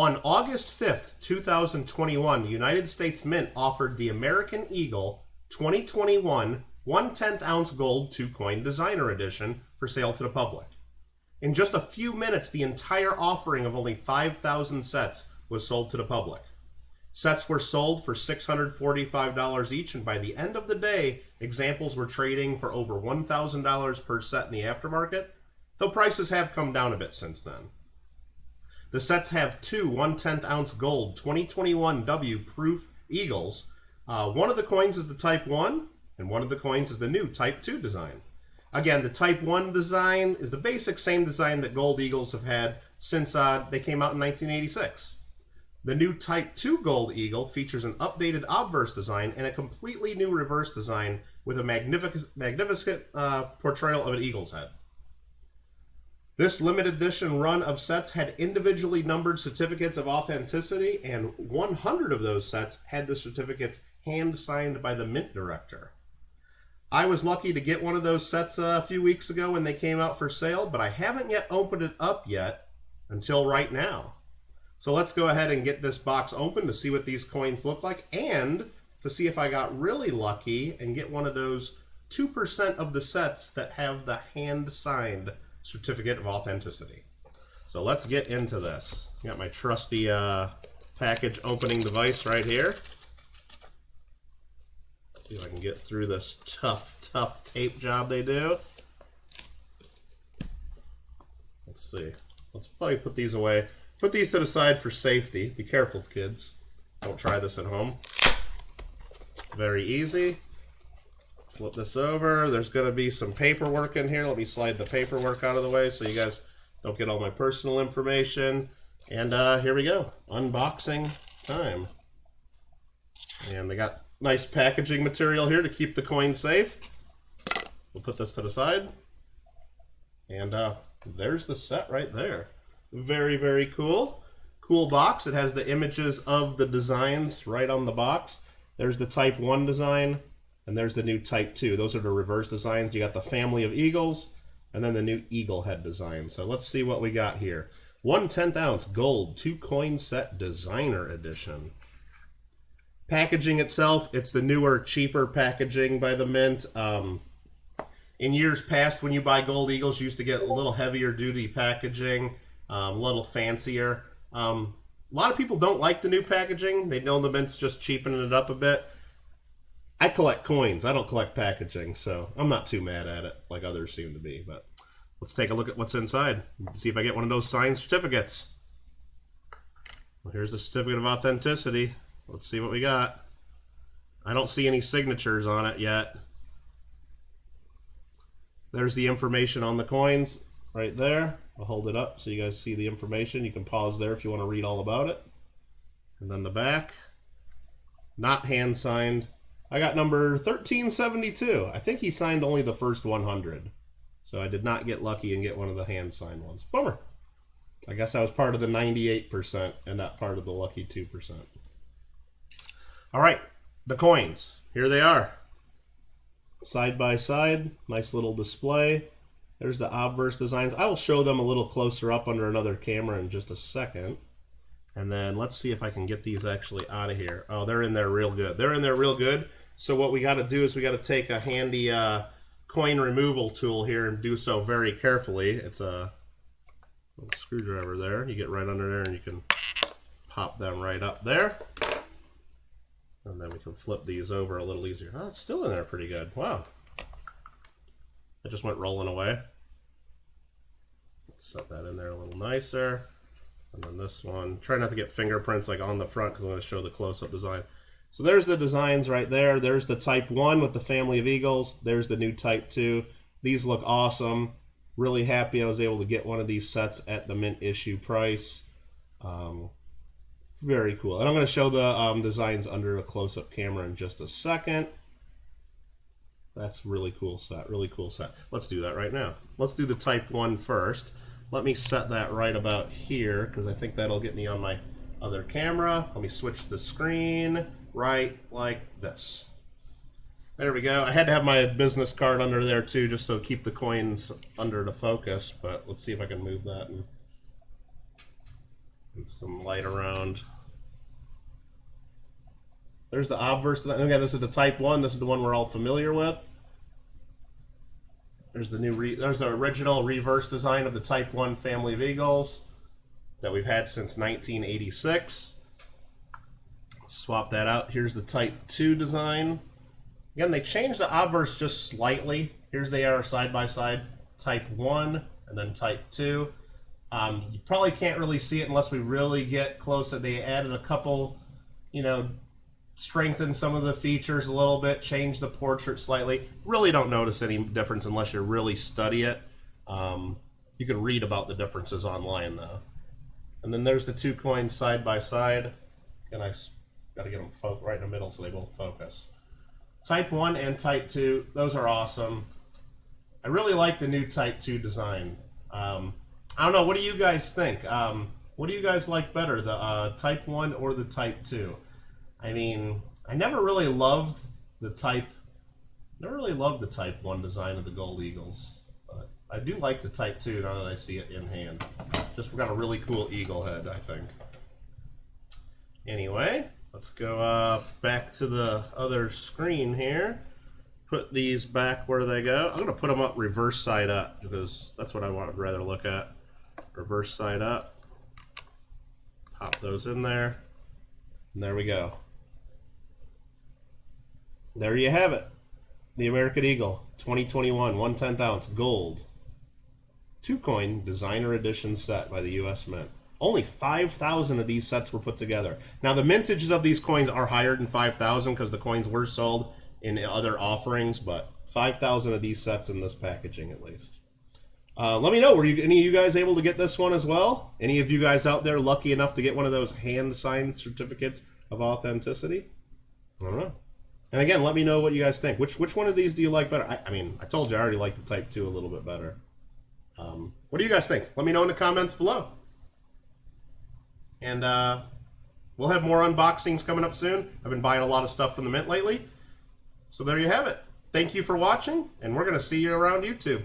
On August 5th, 2021, the United States Mint offered the American Eagle 2021 1/10 ounce gold 2-coin designer edition for sale to the public. In just a few minutes, the entire offering of only 5,000 sets was sold to the public. Sets were sold for $645 each, and by the end of the day, examples were trading for over $1,000 per set in the aftermarket, though prices have come down a bit since then. The sets have two 1/10 ounce gold 2021 W proof Eagles. One of the coins is the Type 1, and one of the coins is the new Type 2 design. Again, the Type 1 design is the basic same design that gold Eagles have had since they came out in 1986. The new Type 2 Gold Eagle features an updated obverse design and a completely new reverse design with a magnificent portrayal of an eagle's head. This limited edition run of sets had individually numbered certificates of authenticity, and 100 of those sets had the certificates hand-signed by the mint director. I was lucky to get one of those sets a few weeks ago when they came out for sale, but I haven't yet opened it up yet until right now. So let's go ahead and get this box open to see what these coins look like, and to see if I got really lucky and get one of those 2% of the sets that have the hand-signed certificate of authenticity. So let's get into this. Got my trusty package opening device right here. See if I can get through this tough tape job they do. Let's see. Let's probably put these away. Put these to the side for safety. Be careful, kids. Don't try this at home. Very easy. Flip this over. There's going to be some paperwork in here. Let me slide the paperwork out of the way so you guys don't get all my personal information. And here we go. Unboxing time. And they got nice packaging material here to keep the coin safe. We'll put this to the side. And there's the set right there. Very, very cool. Cool box. It has the images of the designs right on the box. There's the Type 1 design, and there's the new Type 2. Those are the reverse designs. You got the family of Eagles, and then the new Eagle head design. So let's see what we got here. 1/10 ounce gold 2-coin set designer edition. Packaging itself, it's the newer, cheaper packaging by the Mint. In years past, when you buy gold Eagles, you used to get a little heavier duty packaging. A little fancier. A lot of people don't like the new packaging. They know the Mint's just cheapening it up a bit. I collect coins. I don't collect packaging, so I'm not too mad at it like others seem to be. But let's take a look at what's inside. See if I get one of those signed certificates. Well, here's the certificate of authenticity. Let's see what we got. I don't see any signatures on it yet. There's the information on the coins right there. I'll hold it up so you guys see the information. You can pause there if you want to read all about it. And then the back, not hand signed. I got number 1372. I think he signed only the first 100. So I did not get lucky and get one of the hand signed ones. Bummer. I guess I was part of the 98% and not part of the lucky 2%. All right, the coins. Here they are. Side by side, nice little display. There's the obverse designs. I will show them a little closer up under another camera in just a second. And then let's see if I can get these actually out of here. Oh, they're in there real good. They're in there real good. So what we got to do is we got to take a handy coin removal tool here and do so very carefully. It's a little screwdriver there. You get right under there and you can pop them right up there. And then we can flip these over a little easier. Oh, it's still in there pretty good. Wow. It just went rolling away. Let's set that in there a little nicer. And then this one, try not to get fingerprints like on the front because I'm going to show the close-up design. So there's the designs right there. There's the Type 1 with the family of Eagles. There's the new Type 2. These look awesome. Really happy I was able to get one of these sets at the Mint issue price. Very cool. And I'm going to show the designs under a close-up camera in just a second. That's really cool set. Really cool set. Let's do that right now. Let's do the Type 1 first. Let me set that right about here because I think that'll get me on my other camera. Let me switch the screen right like this. There we go. I had to have my business card under there too just so keep the coins under the focus, but let's see if I can move that. And some light around. There's the obverse. Again, this is the Type 1. This is the one we're all familiar with. There's the there's the original reverse design of the Type 1 family of eagles that we've had since 1986. Swap that out. Here's the Type 2 design. Again, they changed the obverse just slightly. Here's they are side by side. Type 1 and then Type 2. You probably can't really see it unless we really get close. They added a couple, strengthened some of the features a little bit, changed the portrait slightly. Really don't notice any difference unless you really study it. You can read about the differences online though. And then there's the two coins side by side. And I got to get them right in the middle so they both focus. Type 1 and Type 2, those are awesome. I really like the new Type 2 design. I don't know, what do you guys think? What do you guys like better, the Type 1 or the Type 2? I mean, I never really loved the Type 1 design of the Gold Eagles. But I do like the Type 2 now that I see it in hand. Just got a really cool eagle head, I think. Anyway, let's go back to the other screen here. Put these back where they go. I'm going to put them up reverse side up because that's what I would rather look at. Reverse side up. Pop those in there. And there we go. There you have it. The American Eagle 2021 1/10 ounce gold 2-coin designer edition set by the U.S. Mint. Only 5,000 of these sets were put together. Now the mintages of these coins are higher than 5,000 because the coins were sold in other offerings, but 5,000 of these sets in this packaging at least. Let me know, were any of you guys able to get this one as well? Any of you guys out there lucky enough to get one of those hand-signed certificates of authenticity? I don't know. And again, let me know what you guys think. Which one of these do you like better? I mean, I told you I already like the Type 2 a little bit better. What do you guys think? Let me know in the comments below. And we'll have more unboxings coming up soon. I've been buying a lot of stuff from the Mint lately. So there you have it. Thank you for watching, and we're going to see you around YouTube.